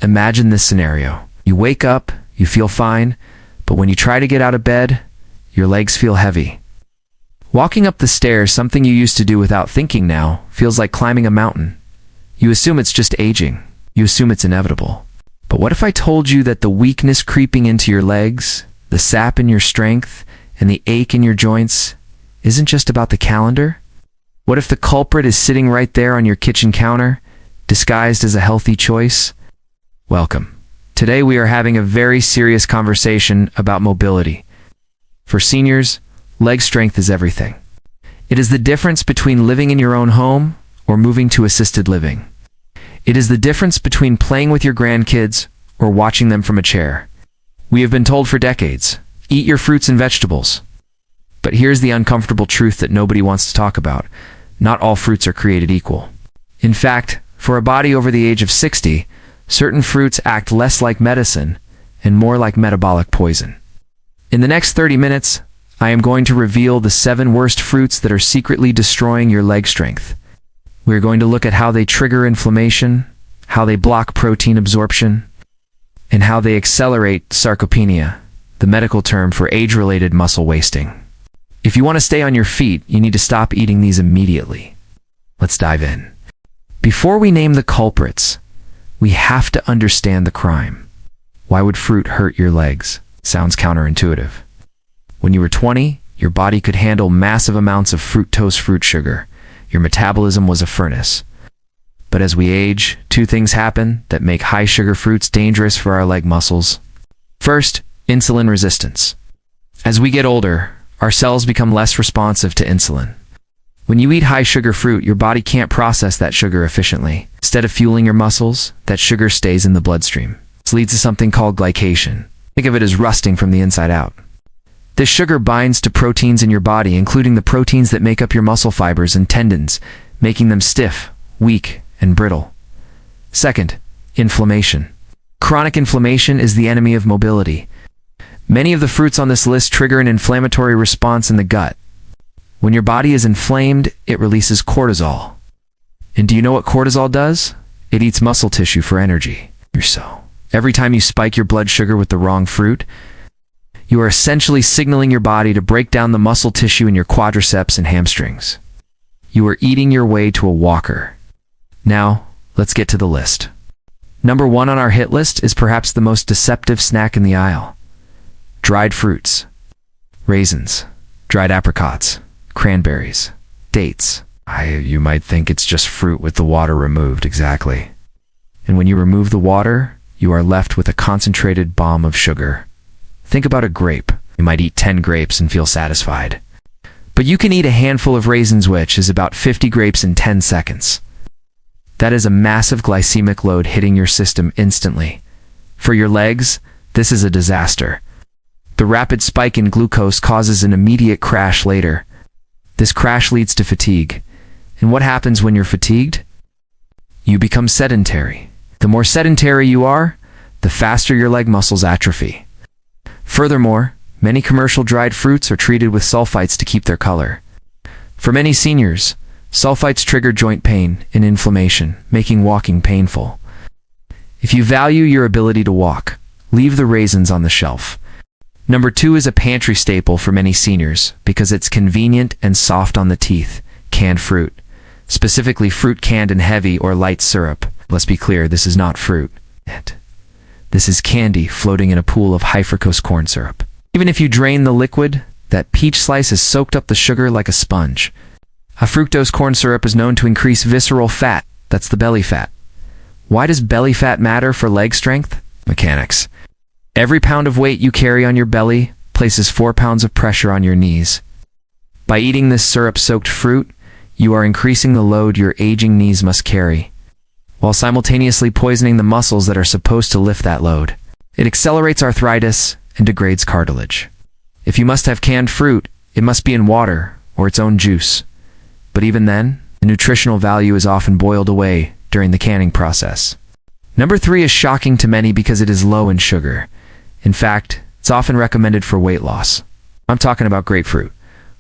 Imagine this scenario. You wake up, you feel fine, but when you try to get out of bed, your legs feel heavy. Walking up the stairs, something you used to do without thinking now, feels like climbing a mountain. You assume it's just aging. You assume it's inevitable. But what if I told you that the weakness creeping into your legs, the sap in your strength, and the ache in your joints isn't just about the calendar? What if the culprit is sitting right there on your kitchen counter, disguised as a healthy choice? Welcome. Today we are having a very serious conversation about mobility. For seniors, leg strength is everything. It is the difference between living in your own home or moving to assisted living. It is the difference between playing with your grandkids or watching them from a chair. We have been told for decades, eat your fruits and vegetables. But here's the uncomfortable truth that nobody wants to talk about. Not all fruits are created equal. In fact, for a body over the age of 60, certain fruits act less like medicine and more like metabolic poison. In the next 30 minutes, I am going to reveal the 7 worst fruits that are secretly destroying your leg strength. We're going to look at how they trigger inflammation, how they block protein absorption, and how they accelerate sarcopenia, the medical term for age-related muscle wasting. If you want to stay on your feet, you need to stop eating these immediately. Let's dive in. Before we name the culprits, we have to understand the crime. Why would fruit hurt your legs? Sounds counterintuitive. When you were 20, your body could handle massive amounts of fructose fruit sugar. Your metabolism was a furnace. But as we age, 2 things happen that make high-sugar fruits dangerous for our leg muscles. First, insulin resistance. As we get older, our cells become less responsive to insulin. When you eat high-sugar fruit, your body can't process that sugar efficiently. Instead of fueling your muscles, that sugar stays in the bloodstream. This leads to something called glycation. Think of it as rusting from the inside out. This sugar binds to proteins in your body, including the proteins that make up your muscle fibers and tendons, making them stiff, weak, and brittle. Second, inflammation. Chronic inflammation is the enemy of mobility. Many of the fruits on this list trigger an inflammatory response in the gut. When your body is inflamed, it releases cortisol. And do you know what cortisol does? It eats muscle tissue for energy. Every time you spike your blood sugar with the wrong fruit, you are essentially signaling your body to break down the muscle tissue in your quadriceps and hamstrings. You are eating your way to a walker. Now, let's get to the list. Number 1 on our hit list is perhaps the most deceptive snack in the aisle. Dried fruits. Raisins, dried apricots, cranberries, dates. You might think it's just fruit with the water removed, exactly. And when you remove the water, you are left with a concentrated bomb of sugar. Think about a grape. You might eat 10 grapes and feel satisfied. But you can eat a handful of raisins, which is about 50 grapes in 10 seconds. That is a massive glycemic load hitting your system instantly. For your legs, this is a disaster. The rapid spike in glucose causes an immediate crash later. This crash leads to fatigue. And what happens when you're fatigued? You become sedentary. The more sedentary you are, the faster your leg muscles atrophy. Furthermore, many commercial dried fruits are treated with sulfites to keep their color. For many seniors, sulfites trigger joint pain and inflammation, making walking painful. If you value your ability to walk, leave the raisins on the shelf. Number 2 is a pantry staple for many seniors because it's convenient and soft on the teeth. Canned fruit. Specifically fruit canned in heavy or light syrup. Let's be clear, this is not fruit. This is candy floating in a pool of high fructose corn syrup. Even if you drain the liquid, that peach slice has soaked up the sugar like a sponge. High fructose corn syrup is known to increase visceral fat. That's the belly fat. Why does belly fat matter for leg strength? Mechanics. Every pound of weight you carry on your belly places 4 pounds of pressure on your knees. By eating this syrup-soaked fruit, you are increasing the load your aging knees must carry, while simultaneously poisoning the muscles that are supposed to lift that load. It accelerates arthritis and degrades cartilage. If you must have canned fruit, it must be in water or its own juice. But even then, the nutritional value is often boiled away during the canning process. Number 3 is shocking to many because it is low in sugar. In fact, it's often recommended for weight loss. I'm talking about grapefruit.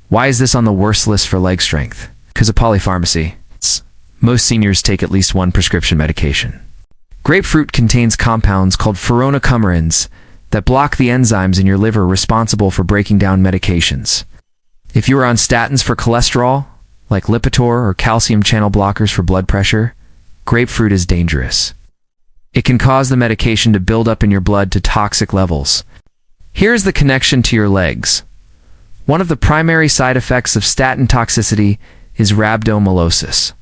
Why is this on the worst list for leg strength? Because of polypharmacy. Most seniors take at least 1 prescription medication. Grapefruit contains compounds called furanocoumarins that block the enzymes in your liver responsible for breaking down medications. If you are on statins for cholesterol, like Lipitor or calcium channel blockers for blood pressure, grapefruit is dangerous. It can cause the medication to build up in your blood to toxic levels. Here is the connection to your legs. One of the primary side effects of statin toxicity is rhabdomyolysis.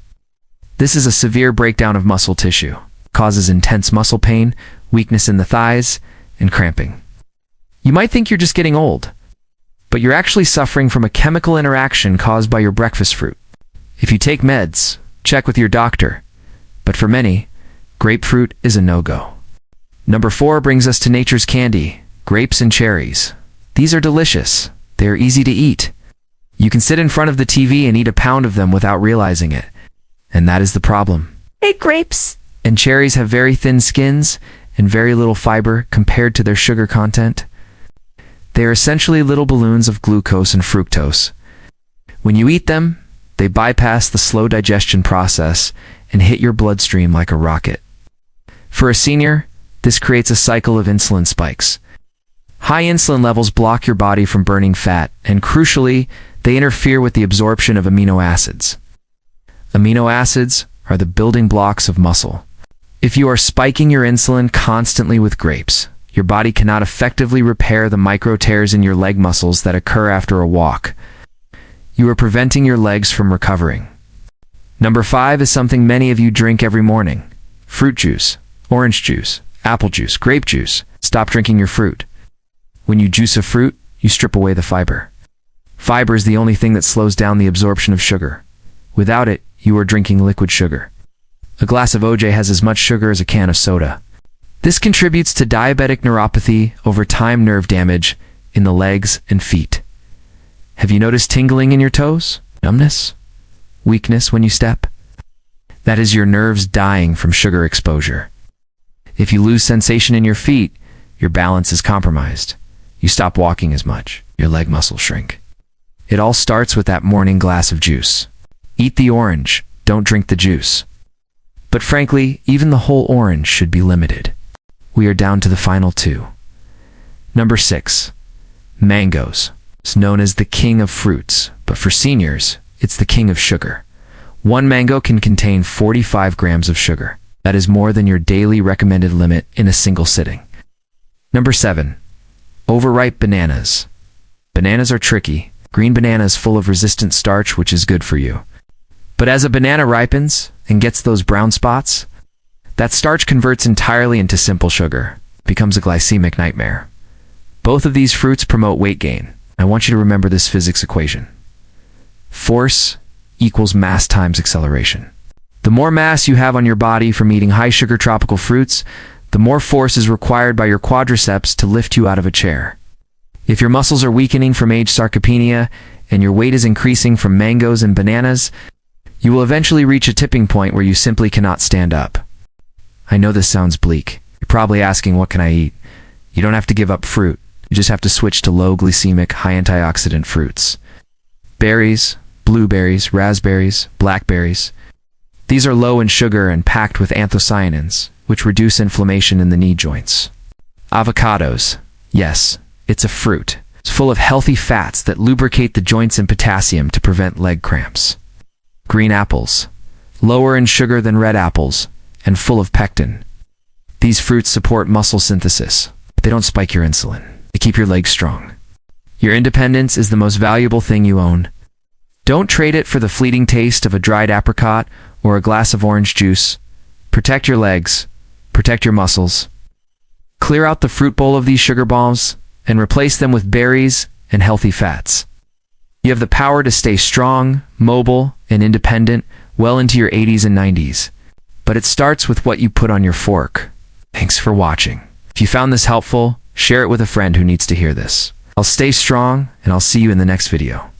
This is a severe breakdown of muscle tissue, causes intense muscle pain, weakness in the thighs, and cramping. You might think you're just getting old, but you're actually suffering from a chemical interaction caused by your breakfast fruit. If you take meds, check with your doctor, but for many, grapefruit is a no-go. Number 4 brings us to nature's candy, grapes and cherries. These are delicious. They are easy to eat. You can sit in front of the TV and eat a pound of them without realizing it. And that is the problem. Hey, grapes! And cherries have very thin skins and very little fiber compared to their sugar content. They are essentially little balloons of glucose and fructose. When you eat them, they bypass the slow digestion process and hit your bloodstream like a rocket. For a senior, this creates a cycle of insulin spikes. High insulin levels block your body from burning fat, and crucially, they interfere with the absorption of amino acids. Amino acids are the building blocks of muscle. If you are spiking your insulin constantly with grapes, your body cannot effectively repair the micro tears in your leg muscles that occur after a walk. You are preventing your legs from recovering. Number 5 is something many of you drink every morning. Fruit juice, orange juice, apple juice, grape juice. Stop drinking your fruit. When you juice a fruit, you strip away the fiber. Fiber is the only thing that slows down the absorption of sugar. Without it, you are drinking liquid sugar. A glass of OJ has as much sugar as a can of soda. This contributes to diabetic neuropathy, over time nerve damage in the legs and feet. Have you noticed tingling in your toes? Numbness? Weakness when you step? That is your nerves dying from sugar exposure. If you lose sensation in your feet, your balance is compromised. You stop walking as much. Your leg muscles shrink. It all starts with that morning glass of juice. Eat the orange, don't drink the juice. But frankly, even the whole orange should be limited. We are down to the final 2. Number 6. Mangoes. It's known as the king of fruits, but for seniors, it's the king of sugar. One mango can contain 45 grams of sugar. That is more than your daily recommended limit in a single sitting. Number 7. Overripe bananas. Bananas are tricky. Green banana is full of resistant starch, which is good for you. But as a banana ripens and gets those brown spots, that starch converts entirely into simple sugar. It becomes a glycemic nightmare. Both of these fruits promote weight gain. I want you to remember this physics equation. Force equals mass times acceleration. The more mass you have on your body from eating high-sugar tropical fruits, the more force is required by your quadriceps to lift you out of a chair. If your muscles are weakening from age sarcopenia and your weight is increasing from mangoes and bananas, you will eventually reach a tipping point where you simply cannot stand up. I know this sounds bleak. You're probably asking, what can I eat? You don't have to give up fruit. You just have to switch to low glycemic, high antioxidant fruits. Berries, blueberries, raspberries, blackberries. These are low in sugar and packed with anthocyanins, which reduce inflammation in the knee joints. Avocados. Yes, it's a fruit. It's full of healthy fats that lubricate the joints and potassium to prevent leg cramps. Green apples. Lower in sugar than red apples, and full of pectin. These fruits support muscle synthesis. They don't spike your insulin. They keep your legs strong. Your independence is the most valuable thing you own. Don't trade it for the fleeting taste of a dried apricot or a glass of orange juice. Protect your legs. Protect your muscles. Clear out the fruit bowl of these sugar bombs and replace them with berries and healthy fats. You have the power to stay strong, mobile, and independent well into your 80s and 90s. But it starts with what you put on your fork. Thanks for watching. If you found this helpful, share it with a friend who needs to hear this. I'll stay strong, and I'll see you in the next video.